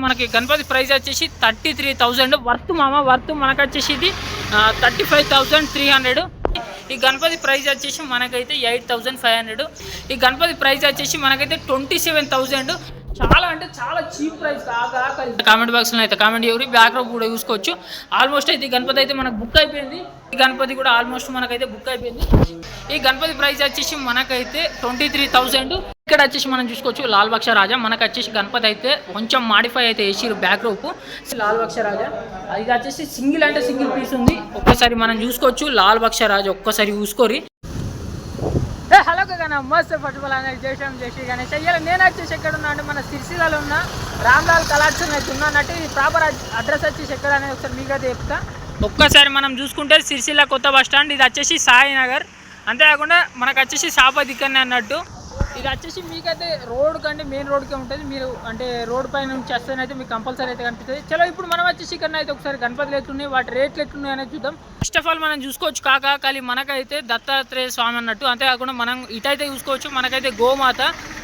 మనకి గణపతి ప్రైస్ వచ్చేసి 33,000 వర్త్ మనకు వచ్చేసి ఇది 35,300. ఈ గణపతి ప్రైస్ వచ్చేసి మనకైతే 8,500. ఈ గణపతి ప్రైస్ వచ్చేసి మనకైతే 27,000. చాలా అంటే చాలా చీప్ ప్రైస్. కామెంట్ బాక్స్లో అయితే కామెంట్ ఎవరి బ్యాక్గ్రౌండ్ కూడా చూసుకోవచ్చు. ఆల్మోస్ట్ అయితే ఈ గణపతి అయితే మనకు బుక్ అయిపోయింది. ఈ గణపతి కూడా ఆల్మోస్ట్ మనకైతే బుక్ అయిపోయింది. ఈ గణపతి ప్రైస్ వచ్చేసి మనకైతే 23,000. ఇక్కడ వచ్చేసి మనం చూసుకోవచ్చు లాల్ బక్ష రాజా. మనకు వచ్చేసి గణపతి అయితే కొంచెం మాడిఫై అయితే వేసిరు బ్యాక్ రోప్ లాల్ బక్ష రాజా. ఇది వచ్చేసి సింగిల్ అంటే సింగిల్ పీస్ ఉంది. ఒక్కసారి మనం చూసుకోవచ్చు లాల్ బక్ష రాజా, ఒక్కసారి చూసుకోరి. హలో కానీ మస్త్ ఫుట్బాల్ అనేది జయశ్రీ గణేష్ అయ్యాలి. నేను వచ్చేసి ఎక్కడ ఉన్నా అంటే మన సిరిసిల్లలో ఉన్న రామ్లాల్ కళాక్షరం అయితే ఉన్నా అంటే ఈ ప్రాపర్ అడ్రస్ వచ్చేసి ఎక్కడ అనేది ఒకసారి మీకైతే చెప్తా. ఒక్కసారి మనం చూసుకుంటే సిరిసిల్ల కొత్త బస్ స్టాండ్, ఇది వచ్చేసి సాయినగర్. అంతేకాకుండా మనకు వచ్చేసి షాప దిక్కనే అన్నట్టు. ఇది వచ్చేసి మీకైతే రోడ్ కంటే మెయిన్ రోడ్కే ఉంటుంది. మీరు అంటే రోడ్ పైన నుంచి వస్తేనైతే మీకు కంపల్సరీ అయితే కనిపిస్తుంది. చలో ఇప్పుడు మనం వచ్చేసి ఇక్కడ అయితే ఒకసారి గణపతులు ఎట్లున్నాయి, వాటి రేట్లు ఎట్లున్నాయి అనేది చూద్దాం. ఫస్ట్ ఆఫ్ ఆల్ మనం చూసుకోవచ్చు కాకాకాలి మనకైతే దత్తాత్రేయ స్వామి అన్నట్టు. అంతేకాకుండా మనం ఇటైతే చూసుకోవచ్చు మనకైతే గోమాత.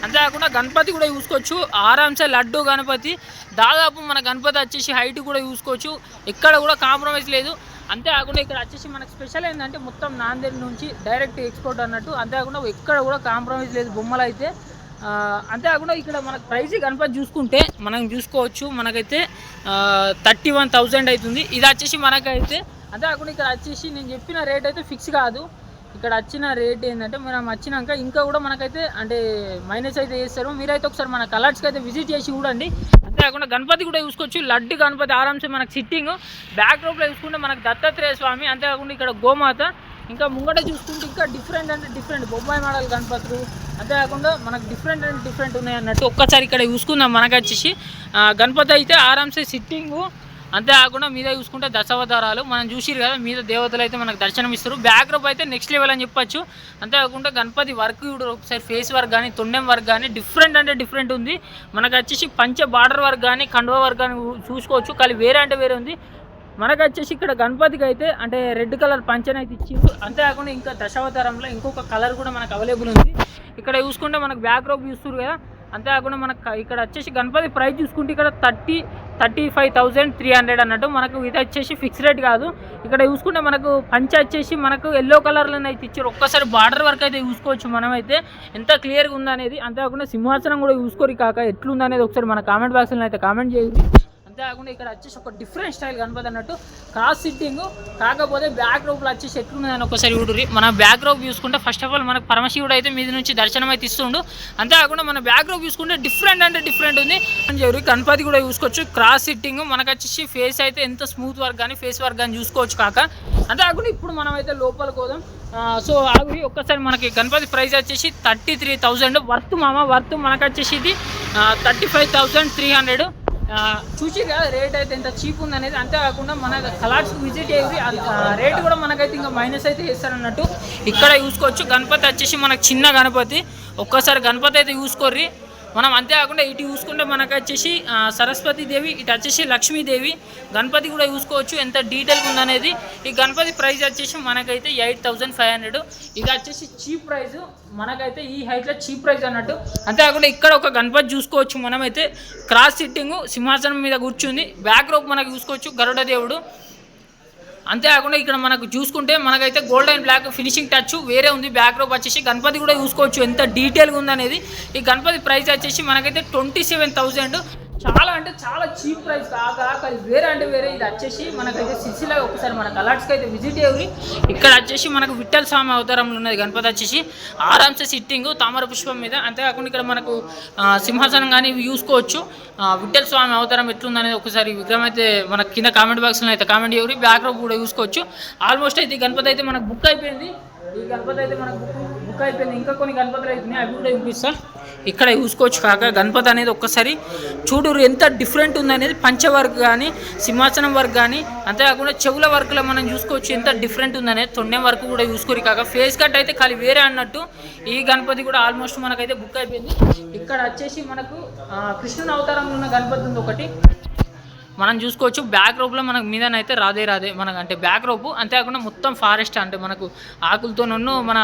అంతేకాకుండా గణపతి కూడా చూసుకోవచ్చు ఆరాంసే లడ్డు గణపతి. దాదాపు మన గణపతి వచ్చేసి హైట్ కూడా చూసుకోవచ్చు, ఎక్కడ కూడా కాంప్రమైజ్ లేదు. అంతేకాకుండా ఇక్కడ వచ్చేసి మనకు స్పెషల్ ఏంటంటే మొత్తం నాందేడ్ నుంచి డైరెక్ట్ ఎక్స్పోర్ట్ అన్నట్టు. అంతేకాకుండా ఎక్కడ కూడా కాంప్రమైజ్ లేదు బొమ్మలు అయితే. అంతేకాకుండా ఇక్కడ మనకు ప్రైస్ గణపతి చూసుకుంటే మనం చూసుకోవచ్చు మనకైతే 31,000 అవుతుంది. ఇది వచ్చేసి మనకైతే. అంతేకాకుండా ఇక్కడ వచ్చేసి నేను చెప్పిన రేట్ అయితే ఫిక్స్ కాదు. ఇక్కడ వచ్చిన రేట్ ఏంటంటే మనం వచ్చినాక ఇంకా కూడా మనకైతే అంటే మైనస్ అయితే చేస్తారు. మీరైతే ఒకసారి మన కలర్స్కి అయితే విజిట్ చేసి చూడండి. అంతేకాకుండా గణపతి కూడా చూసుకోవచ్చు లడ్డు గణపతి ఆరాంసే మనకు సిట్టింగ్. బ్యాక్ డ్రాప్లో చూసుకుంటే మనకు దత్తాత్రేయ స్వామి. అంతేకాకుండా ఇక్కడ గోమాత. ఇంకా ముంగట చూసుకుంటే ఇంకా డిఫరెంట్ అంటే డిఫరెంట్ బొమ్మాయి మోడల్ గణపతులు. అంతేకాకుండా మనకు డిఫరెంట్ ఉన్నాయి అన్నట్టు. ఒక్కసారి ఇక్కడ చూసుకుందాం. మనకు వచ్చేసి గణపతి అయితే ఆరాంసే సిట్టింగు. అంతేకాకుండా మీద చూసుకుంటే దశావతారాలు మనం చూసిరు కదా, మీద దేవతలు అయితే మనకు దర్శనం ఇస్తారు. బ్యాక్ డ్రాప్ అయితే నెక్స్ట్ లెవెల్ అని చెప్పొచ్చు. అంతేకాకుండా గణపతి వర్క్ కూడా ఒకసారి ఫేస్ వర్క్ కానీ తొండెం వర్క్ కానీ డిఫరెంట్ అంటే డిఫరెంట్ ఉంది. మనకు వచ్చేసి పంచ బార్డర్ వర్క్ కానీ కండువా వర్క్ కానీ చూసుకోవచ్చు. కానీ వేరే అంటే వేరే ఉంది. మనకు వచ్చేసి ఇక్కడ గణపతికి అయితే అంటే రెడ్ కలర్ పంచని అయితే ఇచ్చింది. అంతేకాకుండా ఇంకా దశావతారంలో ఇంకొక కలర్ కూడా మనకు అవైలబుల్ ఉంది. ఇక్కడ చూసుకుంటే మనకు బ్యాక్ డ్రాప్ చూస్తారు కదా. అంతేకాకుండా మనకు ఇక్కడ వచ్చేసి గణపతి ప్రైస్ చూసుకుంటే ఇక్కడ 35,300 అన్నట్టు. మనకు ఇది వచ్చేసి ఫిక్స్ రేట్ కాదు. ఇక్కడ చూసుకుంటే మనకు పంచ వచ్చేసి మనకు ఎల్లో కలర్లో అయితే ఇచ్చారు. ఒక్కసారి బార్డర్ వర్క్ అయితే చూసుకోవచ్చు మనమైతే ఎంత క్లియర్గా ఉందనేది. అంతేకాకుండా సింహాసనం కూడా చూసుకోరు కాక ఎట్లుందనేది ఒకసారి మన కామెంట్ బాక్స్లో అయితే కామెంట్ చేయండి. అంతేకాకుండా ఇక్కడ వచ్చేసి ఒక డిఫరెంట్ స్టైల్ గణపతి అన్నట్టు క్రాస్ సిట్టింగ్. కాకపోతే బ్యాక్ రోప్లో వచ్చేసి ఎట్లున్నదని ఒకసారి చూడుర్రి. మన బ్యాక్ రోప్ చూసుకుంటే ఫస్ట్ ఆఫ్ ఆల్ మనకు పరమశివుడు అయితే మీద నుంచి దర్శనం అయితే ఇస్తుండు. అంతేకాకుండా మన బ్యాక్ రోప్ చూసుకుంటే డిఫరెంట్ అంటే డిఫరెంట్ ఉంది. గణపతి కూడా చూసుకోవచ్చు క్రాస్ సిట్టింగ్. మనకు వచ్చేసి ఫేస్ అయితే ఎంత స్మూత్ వర్క్ కానీ ఫేస్ వర్క్ కానీ చూసుకోవచ్చు కాక. అంతేకాకుండా ఇప్పుడు మనం అయితే లోపలికి పోదాం. సో ఆగి ఒక్కసారి మనకి గణపతి ప్రైస్ వచ్చేసి 33,000 వర్త్ మనకు వచ్చేసి ఇది 35,300. చూసి కదా రేట్ అయితే ఎంత చీప్ ఉందనేది. అంతేకాకుండా మన కలర్స్కి విజిట్ చేసి రేట్ కూడా మనకైతే ఇంకా మైనస్ అయితే చేస్తారన్నట్టు. ఇక్కడ చూసుకోవచ్చు గణపతి వచ్చేసి మనకు చిన్న గణపతి. ఒక్కసారి గణపతి అయితే చూసుకోర్రి మనం. అంతేకాకుండా ఇటు చూసుకుంటే మనకు వచ్చేసి సరస్వతీదేవి, ఇటు వచ్చేసి లక్ష్మీదేవి. గణపతి కూడా చూసుకోవచ్చు ఎంత డీటెయిల్గా ఉందనేది. ఈ గణపతి ప్రైస్ వచ్చేసి మనకైతే 8,500. ఇది వచ్చేసి చీప్ ప్రైస్ మనకైతే ఈ హైట్లో చీప్ ప్రైస్ అన్నట్టు. అంతేకాకుండా ఇక్కడ ఒక గణపతి చూసుకోవచ్చు మనమైతే క్రాస్ సిట్టింగ్ సింహాసనం మీద కూర్చుంది. బ్యాక్ రోప్ మనకు చూసుకోవచ్చు గరుడ దేవుడు. అంతేకాకుండా ఇక్కడ మనకు చూసుకుంటే మనకైతే gold and black finishing touch వేరే ఉంది. బ్యాక్ రోప్ వచ్చేసి గణపతి కూడా చూసుకోవచ్చు ఎంత డీటెయిల్గా ఉందనేది. ఈ గణపతి ప్రైస్ వచ్చేసి మనకైతే 27,000. చాలా అంటే చాలా చీప్ ప్రైస్ కాక వేరే అంటే వేరే. ఇది వచ్చేసి మనకైతే సిసిలో ఒకసారి మన కలర్స్కి అయితే విజిట్ అయ్యి. ఇక్కడ వచ్చేసి మనకు విఠల్ స్వామి అవతారంలో ఉన్నది గణపతి వచ్చేసి ఆరాంసే సిట్టింగ్ తామర పుష్పం మీద. అంతేకాకుండా ఇక్కడ మనకు సింహాసనం కానీ చూసుకోవచ్చు. విఠల్ స్వామి అవతారం ఎట్లుందనేది ఒకసారి విగ్రహం అయితే మన కింద కామెంట్ బాక్స్లో అయితే కామెంట్ చేయరు. బ్యాక్ డ్రాప్ కూడా చూసుకోవచ్చు. ఆల్మోస్ట్ అయితే ఈ గణపతి అయితే మనకు బుక్ అయిపోయింది. ఈ గణపతి అయితే మనకు బుక్ అయిపోయింది. ఇంకా కొన్ని గణపతులు అవుతున్నాయి, అవి కూడా చూపిస్తా. ఇక్కడ చూసుకోవచ్చు కాక గణపతి అనేది ఒక్కసారి చూడరు ఎంత డిఫరెంట్ ఉందనేది. పంచ వర్క్ కానీ సింహాసనం వర్క్ కానీ అంతేకాకుండా చెవుల వర్క్లో మనం చూసుకోవచ్చు ఎంత డిఫరెంట్ ఉందనేది. తొండెం వర్క్ కూడా చూసుకోరు కాక ఫేస్ కట్ అయితే ఖాళీ వేరే అన్నట్టు. ఈ గణపతి కూడా ఆల్మోస్ట్ మనకైతే బుక్ అయిపోయింది. ఇక్కడ వచ్చేసి మనకు కృష్ణుని అవతారంలో ఉన్న గణపతి ఉంది ఒకటి మనం చూసుకోవచ్చు. బ్యాక్ రోప్లో మనకు మీదనైతే రాదే మనకు అంటే బ్యాక్ రోపు. అంతేకాకుండా మొత్తం ఫారెస్ట్ అంటే మనకు ఆకులతో మన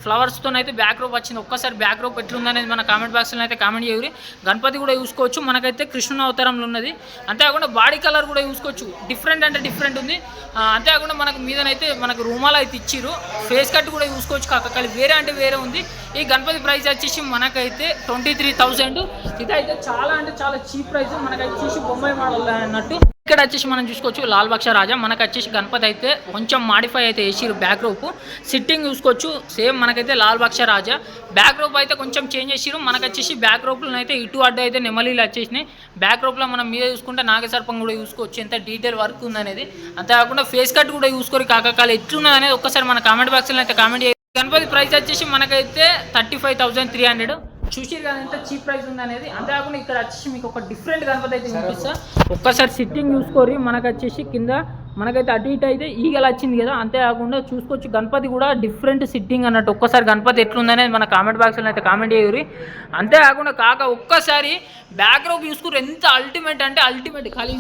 ఫ్లవర్స్తో అయితే బ్యాక్ రోప్ వచ్చింది. ఒక్కసారి బ్యాక్ రోప్ ఎట్లుందనేది మన కామెంట్ బాక్స్లో అయితే కామెంట్ చేయరు. గణపతి కూడా చూసుకోవచ్చు, మనకైతే కృష్ణుని అవతారంలో ఉన్నది. అంతేకాకుండా బాడీ కలర్ కూడా చూసుకోవచ్చు, డిఫరెంట్ అంటే డిఫరెంట్ ఉంది. అంతేకాకుండా మనకు మీదనైతే మనకు రూమాలు అయితే ఇచ్చిర్రు. ఫేస్ కట్ కూడా చూసుకోవచ్చు, కాకకాలి వేరే అంటే వేరే ఉంది. ఈ గణపతి ప్రైస్ వచ్చేసి మనకైతే 23,000. ఇదైతే చాలా అంటే చాలా చీప్ ప్రైస్. మనకైతే చూసి బొమ్మాయి మోడల్ అన్నట్టు. ఇక్కడ వచ్చేసి మనం చూసుకోవచ్చు లాల్ బక్ష రాజా. మనకు వచ్చేసి గణపతి అయితే కొంచెం మాడిఫై అయితే వేసిరు. బ్యాక్ రోప్ సిట్టింగ్ చూసుకోవచ్చు, సేమ్ మనకైతే లాల్ బక్ష రాజా. బ్యాక్ రోప్ అయితే కొంచెం చేంజ్ చేసిరు. మనకు వచ్చేసి బ్యాక్ రోప్లో అయితే ఇటు అడ్డు అయితే నెమలీలు వచ్చేసినాయి. బ్యాక్ రోప్లో మనం మీద చూసుకుంటే నాగసర్పం కూడా చూసుకోవచ్చు, ఎంత డీటెయిల్ వర్క్ ఉందనేది. అంతేకాకుండా ఫేస్ కట్ కూడా చూసుకోరు, కాకకాలు ఎట్లున్నది అనేది ఒక్కసారి మన కామెంట్ బాక్స్లో అయితే కామెంట్ చేయాలి. గణపతి ప్రైస్ వచ్చేసి మనకైతే 35,300. చూసిరు కదా ఎంత చీప్ ప్రైస్ ఉందనేది. అంతేకాకుండా ఇక్కడ వచ్చేసి మీకు ఒక డిఫరెంట్ గణపతి అయితే చూపిస్తా. ఒక్కసారి సిట్టింగ్ చూసుకోరి. మనకు వచ్చేసి కింద మనకైతే అటు ఇటు అయితే ఈగలు వచ్చింది కదా. అంతేకాకుండా చూసుకోవచ్చు గణపతి కూడా డిఫరెంట్ సిట్టింగ్ అన్నట్టు. ఒక్కసారి గణపతి ఎట్లుందనేది మన కామెంట్ బాక్స్లో అయితే కామెంట్ చేయరు. అంతేకాకుండా ఒక్కసారి బ్యాక్ రోప్ చూసుకోరు, ఎంత అల్టిమేట్ అంటే అల్టిమేట్. ఖాళీ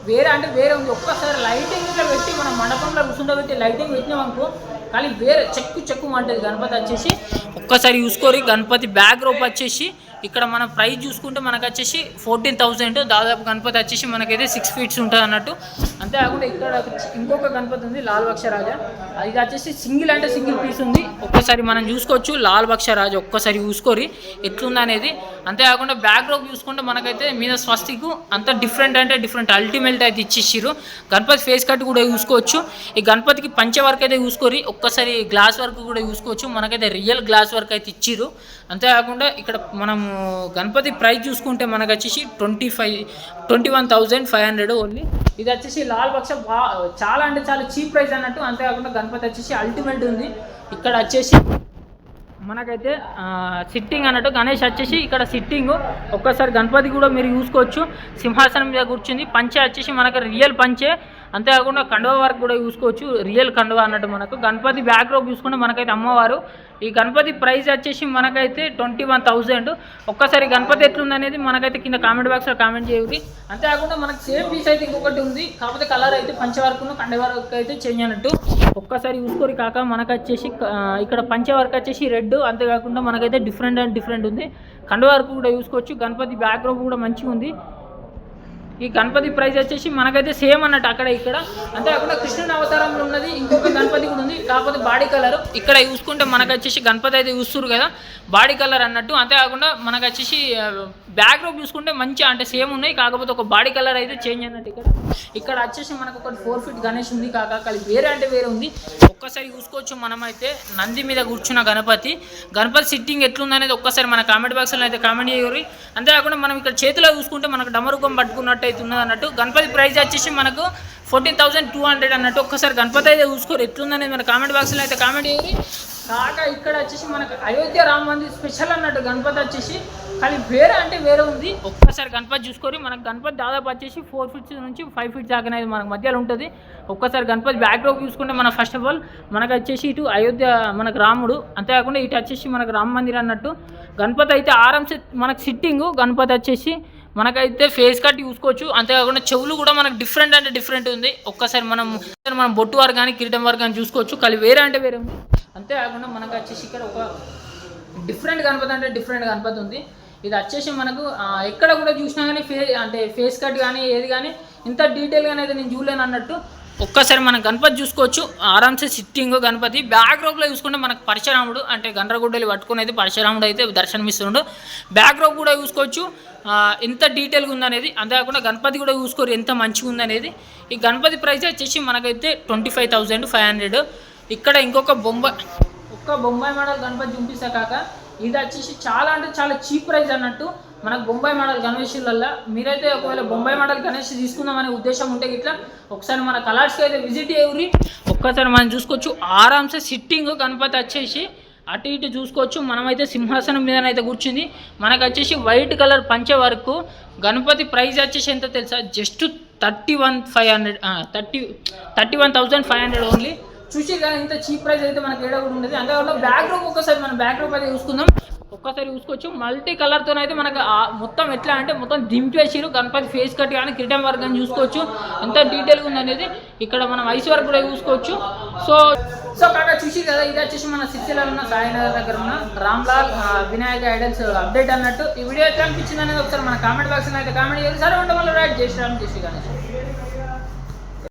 వేరే అంటే వేరే ఉంది. ఒక్కసారి లైటింగ్ ఇట్లా పెట్టి మనం మండపంలో కూర్చుండబెట్టి లైటింగ్ పెట్టినాం అనుకో, కానీ వేరే చెక్కు అంటది గణపతి వచ్చేసి. ఒక్కసారి చూసుకోరి. గణపతి బ్యాక్ రోప్ వచ్చేసి ఇక్కడ మన ప్రైస్ చూసుకుంటే మనకు వచ్చేసి 14,000. దాదాపు గణపతి వచ్చేసి మనకైతే 6 feet ఉంటుంది అన్నట్టు. అంతేకాకుండా ఇక్కడ ఇంకొక గణపతి ఉంది లాల్ బక్ష రాజా. అది వచ్చేసి సింగిల్ అంటే సింగిల్ పీస్ ఉంది. ఒక్కసారి మనం చూసుకోవచ్చు లాల్ బక్ష రాజా. ఒక్కసారి చూసుకోరి ఎట్లుంది అనేది. అంతేకాకుండా బ్యాక్ రోప్ చూసుకుంటే మనకైతే మీద స్వస్తికు అంత డిఫరెంట్ అంటే డిఫరెంట్ అల్టిమేట్ అయితే ఇచ్చేసారు. గణపతి ఫేస్ కట్ కూడా చూసుకోవచ్చు. ఈ గణపతికి పంచ వర్క్ అయితే చూసుకోరి. ఒక్కసారి గ్లాస్ వర్క్ కూడా చూసుకోవచ్చు, మనకైతే రియల్ గ్లాస్ వర్క్ అయితే ఇచ్చిర్రు. అంతేకాకుండా ఇక్కడ మనం గణపతి ప్రైస్ చూసుకుంటే మనకు వచ్చేసి 21,500 ఓన్లీ. ఇది వచ్చేసి లాల్ బక్ష చాలా అంటే చాలా చీప్ ప్రైస్ అన్నట్టు. అంతేకాకుండా గణపతి వచ్చేసి అల్టిమేట్ ఉంది. ఇక్కడ వచ్చేసి మనకైతే సిట్టింగ్ అన్నట్టు. గణేష్ వచ్చేసి ఇక్కడ సిట్టింగ్. ఒక్కసారి గణపతి కూడా మీరు చూసుకోవచ్చు, సింహాసనం మీద కూర్చుంది. పంచే వచ్చేసి మనకు రియల్ పంచే. అంతేకాకుండా కండువ వర్క్ కూడా చూసుకోవచ్చు, రియల్ కండువ అన్నట్టు. మనకు గణపతి బ్యాక్ రోప్ చూసుకుంటే మనకైతే అమ్మవారు. ఈ గణపతి ప్రైస్ వచ్చేసి మనకైతే 21,000. ఒక్కసారి గణపతి ఎట్లుందనేది మనకైతే కింద కామెంట్ బాక్స్లో కామెంట్ చేయండి. అంతేకాకుండా మనకు సేమ్ పీస్ అయితే ఇంకొకటి ఉంది, కాకపోతే కలర్ అయితే పంచే వర్క్ కండె వర్క్ అయితే చేంజ్ అన్నట్టు. ఒక్కసారి చూసుకోరు కాక. మనకు వచ్చేసి ఇక్కడ పంచే వర్క్ వచ్చేసి రెడ్. అంతేకాకుండా మనకైతే డిఫరెంట్ ఉంది. కండువ వర్క్ కూడా చూసుకోవచ్చు. గణపతి బ్యాక్ రోప్ కూడా మంచిగా ఉంది. ఈ గణపతి ప్రైస్ వచ్చేసి మనకైతే సేమ్ అన్నట్టు అక్కడ ఇక్కడ. అంతేకాకుండా కృష్ణుని అవతారంలో ఉన్నది ఇంకొక గణపతి కూడా ఉంది, కాకపోతే బాడీ కలర్. ఇక్కడ చూసుకుంటే మనకు వచ్చేసి గణపతి అయితే చూస్తున్నారు కదా బాడీ కలర్ అన్నట్టు. అంతేకాకుండా మనకు వచ్చేసి బ్యాక్ రోప్ చూసుకుంటే మంచిగా అంటే సేమ్ ఉన్నాయి, కాకపోతే ఒక బాడీ కలర్ అయితే చేంజ్ అన్నట్టు. ఇక్కడ వచ్చేసి మనకు ఒక 4 feet గణేష్ ఉంది, కాకకాలి వేరే అంటే వేరే ఉంది. ఒక్కసారి చూసుకోవచ్చు మనమైతే నంది మీద కూర్చున్న గణపతి సిట్టింగ్ ఎట్లుందనేది ఒక్కసారి మన కామెంట్ బాక్స్లో అయితే కామెంట్ చేయరు. అంతేకాకుండా మనం ఇక్కడ చేతిలో చూసుకుంటే మనకు డమరుకం పట్టుకున్నట్టు అయితే ఉన్నది అన్నట్టు. గణపతి ప్రైస్ వచ్చేసి మనకు 14,200 అన్నట్టు. ఒక్కసారి గణపతి అయితే చూసుకోరు ఎట్లుందనేది మన కామెంట్ బాక్స్లో అయితే కామెంట్ చేయరు. కాక ఇక్కడ వచ్చేసి మనకు అయోధ్య రామ మందిర్ స్పెషల్ అన్నట్టు గణపతి వచ్చేసి, కానీ వేరే అంటే వేరే ఉంది. ఒక్కసారి గణపతి చూసుకొని మనకు గణపతి దాదాపు వచ్చేసి 4 feet నుంచి 5 feet దాకా అనేది మనకు మధ్యలో ఉంటుంది. ఒక్కసారి గణపతి బ్యాక్ రోప్ చూసుకుంటే మన ఫస్ట్ ఆఫ్ ఆల్ మనకు వచ్చేసి ఇటు అయోధ్య మనకు రాముడు, అంతేకాకుండా ఇటు వచ్చేసి మనకు రామ మందిర్ అన్నట్టు. గణపతి అయితే ఆరామ్సే మనకు సిట్టింగ్. గణపతి వచ్చేసి మనకైతే ఫేస్ కట్ చూసుకోవచ్చు. అంతేకాకుండా చెవులు కూడా మనకు డిఫరెంట్ అంటే డిఫరెంట్ ఉంది. ఒక్కసారి మనం బొట్టు వారు కానీ కిరీటం వారు కానీ చూసుకోవచ్చు, కానీ వేరే అంటే వేరే ఉంది. అంతేకాకుండా మనకు వచ్చేసి ఇక్కడ ఒక డిఫరెంట్ గణపతి అంటే డిఫరెంట్ గణపతి ఉంది. ఇది వచ్చేసి మనకు ఎక్కడ కూడా చూసినా కానీ ఫేస్ కట్ కానీ ఏది కానీ ఇంత డీటెయిల్గానే అయితే నేను చూడలేను అన్నట్టు. ఒక్కసారి మనం గణపతి చూసుకోవచ్చు, ఆరామ్సే సిట్టింగ్ గణపతి. బ్యాక్ రోప్లో చూసుకుంటే మనకు పరశురాముడు అంటే గండ్రగుడ్డలు పట్టుకుని అయితే పరశురాముడు అయితే దర్శనమిస్తుండు. బ్యాక్ రోప్ కూడా చూసుకోవచ్చు ఎంత డీటెయిల్గా ఉందనేది. అంతేకాకుండా గణపతి కూడా చూసుకోరు ఎంత మంచిగా ఉందనేది. ఈ గణపతి ప్రైస్ వచ్చేసి మనకైతే 25,500. ఇక్కడ ఇంకొక బొంబాయి మోడల్ గణపతి చూపిస్తా కాక. ఇది వచ్చేసి చాలా అంటే చాలా చీప్ ప్రైస్ అన్నట్టు. మనకు బొంబాయి మోడల్ గణేషులల్లో మీరైతే ఒకవేళ బొంబాయి మోడల్ గణేష్ తీసుకుందామనే ఉద్దేశం ఉంటే ఇట్లా ఒకసారి మన కలర్స్కి అయితే విజిట్ చేయరు. ఒక్కసారి మనం చూసుకోవచ్చు ఆరామ్సే సిట్టింగ్ గణపతి వచ్చేసి అటు ఇటు చూసుకోవచ్చు. మనమైతే సింహాసనం మీదనైతే కూర్చుంది. మనకు వచ్చేసి వైట్ కలర్ పంచే వరకు. గణపతి ప్రైస్ వచ్చేసి ఎంత తెలుసా, జస్ట్ 31,500 ఓన్లీ. చూసి కానీ ఇంత చీప్ ప్రైస్ అయితే మనకి ఏడా కూడా ఉండదు. అంతేకాకుండా బ్యాక్ రోప్ ఒకసారి మనం బ్యాక్ రోప్ అయితే చూసుకుందాం. ఒక్కసారి చూసుకోవచ్చు. మల్టీ కలర్తో అయితే మనకు మొత్తం ఎట్లా అంటే మొత్తం దింపేసిరు. గణపతి ఫేస్ కట్ కానీ కిరీటం వర్క్ అని చూసుకోవచ్చు ఎంత డీటెయిల్గా ఉందనేది. ఇక్కడ మనం ఐస్ వర్క్ కూడా చూసుకోవచ్చు. సో కాగా చూసి కదా, ఇది వచ్చేసి మన సిరిసిల్ల ఉన్న సాయినగర్ దగ్గర ఉన్న రామ్లాల్ వినాయక ఐడల్స్ అప్డేట్ అన్నట్టు. ఈ వీడియో ఎట్లా అనిపించింది అనేది ఒకసారి మన కామెంట్ బాక్స్లో అయితే కామెంట్ చేసి సరే ఉండడం వల్ల రైట్ చేసి కానీ